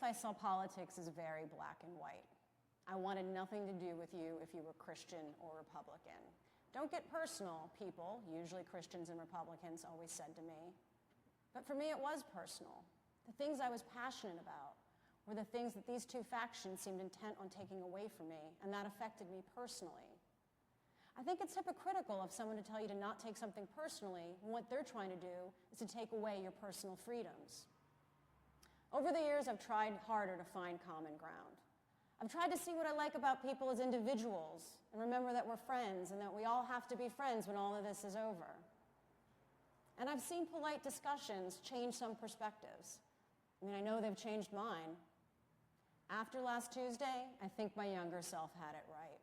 I saw politics as very black and white. I wanted nothing to do with you if you were Christian or Republican. Don't get personal, people, usually Christians and Republicans, always said to me. But for me, it was personal. The things I was passionate about were the things that these two factions seemed intent on taking away from me, and that affected me personally. I think it's hypocritical of someone to tell you to not take something personally when what they're trying to do is to take away your personal freedoms. Over the years, I've tried harder to find common ground. I've tried to see what I like about people as individuals and remember that we're friends and that we all have to be friends when all of this is over. And I've seen polite discussions change some perspectives. I mean, I know they've changed mine. After last Tuesday, I think my younger self had it right.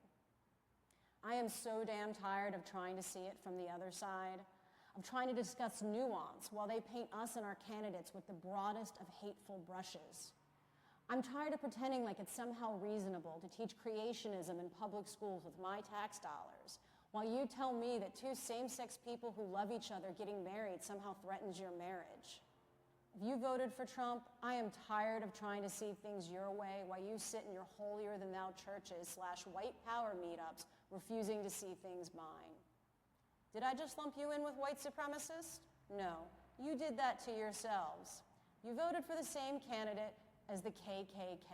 I am so damn tired of trying to see it from the other side, of trying to discuss nuance while they paint us and our candidates with the broadest of hateful brushes. I'm tired of pretending like it's somehow reasonable to teach creationism in public schools with my tax dollars, while you tell me that two same-sex people who love each other getting married somehow threatens your marriage. If you voted for Trump, I am tired of trying to see things your way while you sit in your holier-than-thou churches / white power meetups refusing to see things mine. Did I just lump you in with white supremacists? No, you did that to yourselves. You voted for the same candidate as the KKK.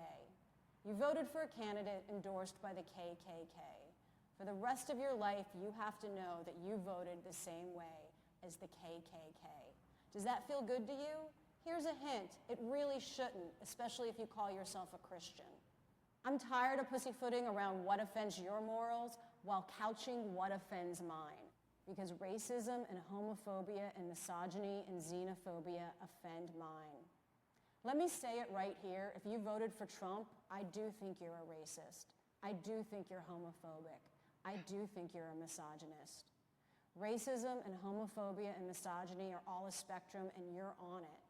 You voted for a candidate endorsed by the KKK. For the rest of your life, you have to know that you voted the same way as the KKK. Does that feel good to you? Here's a hint, it really shouldn't, especially if you call yourself a Christian. I'm tired of pussyfooting around what offends your morals while couching what offends mine. Because racism and homophobia and misogyny and xenophobia offend mine. Let me say it right here, if you voted for Trump, I do think you're a racist. I do think you're homophobic. I do think you're a misogynist. Racism and homophobia and misogyny are all a spectrum and you're on it.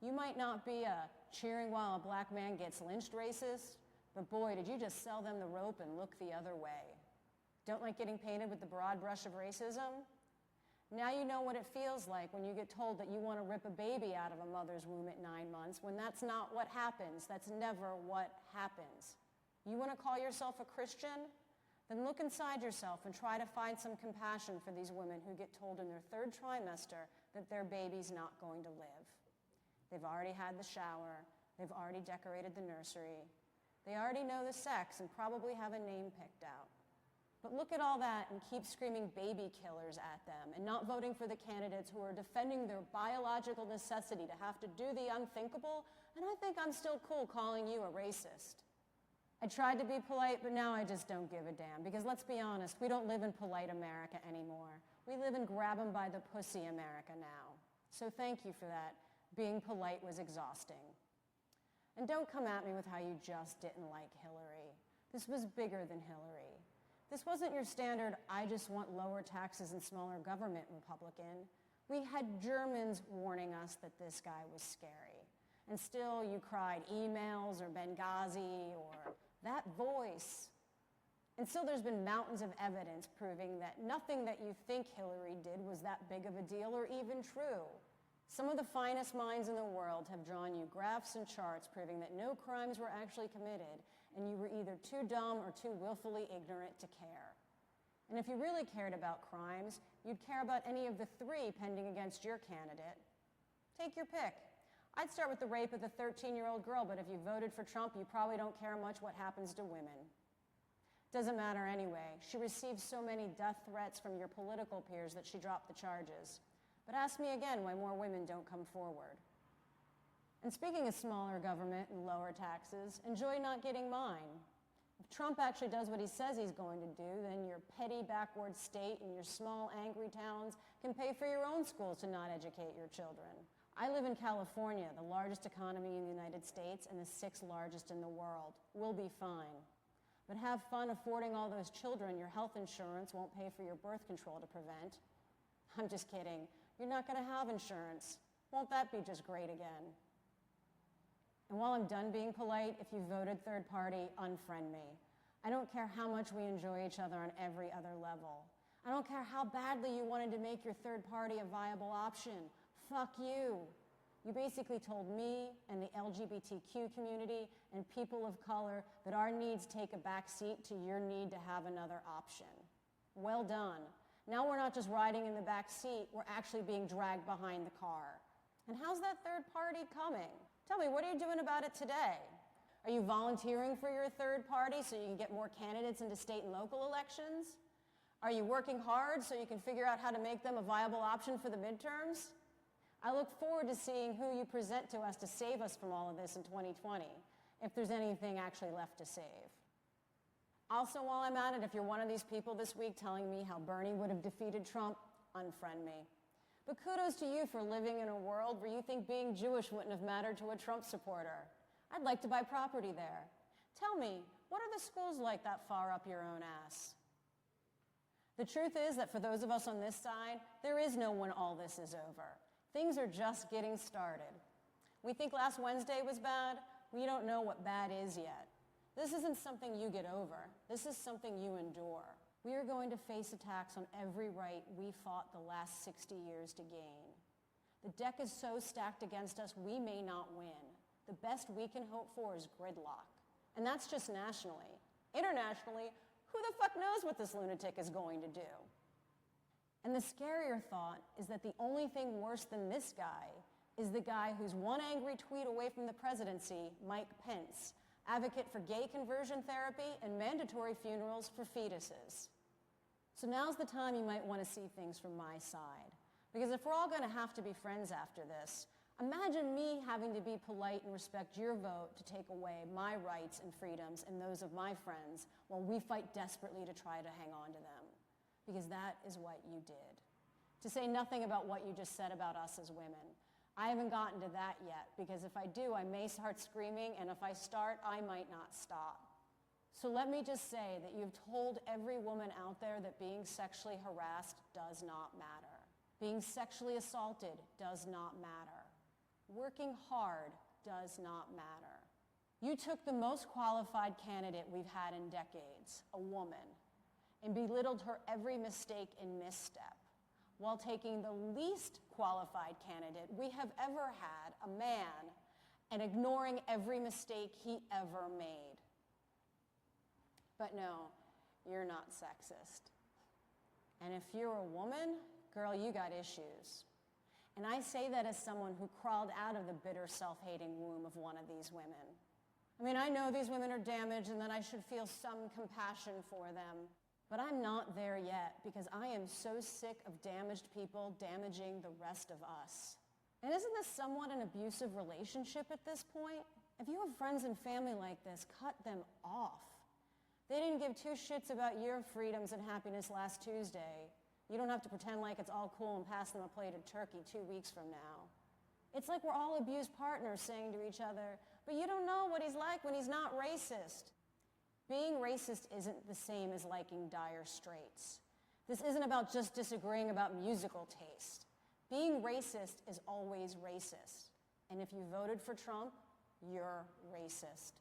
You might not be a cheering while a black man gets lynched racist, but boy, did you just sell them the rope and look the other way. Don't like getting painted with the broad brush of racism? Now you know what it feels like when you get told that you want to rip a baby out of a mother's womb at 9 months, when that's not what happens. That's never what happens. You want to call yourself a Christian? Then look inside yourself and try to find some compassion for these women who get told in their 3rd trimester that their baby's not going to live. They've already had the shower. They've already decorated the nursery. They already know the sex and probably have a name picked out. But look at all that and keep screaming baby killers at them and not voting for the candidates who are defending their biological necessity to have to do the unthinkable, and I think I'm still cool calling you a racist. I tried to be polite, but now I just don't give a damn, because let's be honest, we don't live in polite America anymore. We live in grab 'em by the pussy America now. So thank you for that. Being polite was exhausting. And don't come at me with how you just didn't like Hillary. This was bigger than Hillary. This wasn't your standard, I just want lower taxes and smaller government Republican. We had Germans warning us that this guy was scary. And still you cried emails or Benghazi or that voice. And still there's been mountains of evidence proving that nothing that you think Hillary did was that big of a deal or even true. Some of the finest minds in the world have drawn you graphs and charts proving that no crimes were actually committed, and you were either too dumb or too willfully ignorant to care. And if you really cared about crimes, you'd care about any of the 3 pending against your candidate. Take your pick. I'd start with the rape of the 13-year-old girl, but if you voted for Trump, you probably don't care much what happens to women. Doesn't matter anyway. She received so many death threats from your political peers that she dropped the charges. But ask me again why more women don't come forward. And speaking of smaller government and lower taxes, enjoy not getting mine. If Trump actually does what he says he's going to do, then your petty backward state and your small angry towns can pay for your own schools to not educate your children. I live in California, the largest economy in the United States and the 6th largest in the world. We'll be fine. But have fun affording all those children your health insurance won't pay for your birth control to prevent. I'm just kidding. You're not going to have insurance. Won't that be just great again? And while I'm done being polite, if you voted 3rd party, unfriend me. I don't care how much we enjoy each other on every other level. I don't care how badly you wanted to make your 3rd party a viable option. Fuck you. You basically told me and the LGBTQ community and people of color that our needs take a back seat to your need to have another option. Well done. Now we're not just riding in the back seat, we're actually being dragged behind the car. And how's that third party coming? Tell me, what are you doing about it today? Are you volunteering for your third party so you can get more candidates into state and local elections? Are you working hard so you can figure out how to make them a viable option for the midterms? I look forward to seeing who you present to us to save us from all of this in 2020, if there's anything actually left to save. Also, while I'm at it, if you're one of these people this week telling me how Bernie would have defeated Trump, unfriend me. But kudos to you for living in a world where you think being Jewish wouldn't have mattered to a Trump supporter. I'd like to buy property there. Tell me, what are the schools like that far up your own ass? The truth is that for those of us on this side, there is no when all this is over. Things are just getting started. We think last Wednesday was bad. We don't know what bad is yet. This isn't something you get over. This is something you endure. We are going to face attacks on every right we fought the last 60 years to gain. The deck is so stacked against us, we may not win. The best we can hope for is gridlock. And that's just nationally. Internationally, who the fuck knows what this lunatic is going to do? And the scarier thought is that the only thing worse than this guy is the guy who's one angry tweet away from the presidency, Mike Pence, advocate for gay conversion therapy and mandatory funerals for fetuses. So now's the time you might want to see things from my side. Because if we're all going to have to be friends after this, imagine me having to be polite and respect your vote to take away my rights and freedoms and those of my friends while we fight desperately to try to hang on to them. Because that is what you did. To say nothing about what you just said about us as women. I haven't gotten to that yet, because if I do, I may start screaming, and if I start, I might not stop. So let me just say that you've told every woman out there that being sexually harassed does not matter. Being sexually assaulted does not matter. Working hard does not matter. You took the most qualified candidate we've had in decades, a woman, and belittled her every mistake and misstep, while taking the least qualified candidate we have ever had, a man, and ignoring every mistake he ever made. But no, you're not sexist. And if you're a woman, girl, you got issues. And I say that as someone who crawled out of the bitter, self-hating womb of one of these women. I mean, I know these women are damaged and that I should feel some compassion for them. But I'm not there yet, because I am so sick of damaged people damaging the rest of us. And isn't this somewhat an abusive relationship at this point? If you have friends and family like this, cut them off. They didn't give two shits about your freedoms and happiness last Tuesday. You don't have to pretend like it's all cool and pass them a plate of turkey 2 weeks from now. It's like we're all abused partners saying to each other, but you don't know what he's like when he's not racist. Being racist isn't the same as liking Dire Straits. This isn't about just disagreeing about musical taste. Being racist is always racist. And if you voted for Trump, you're racist.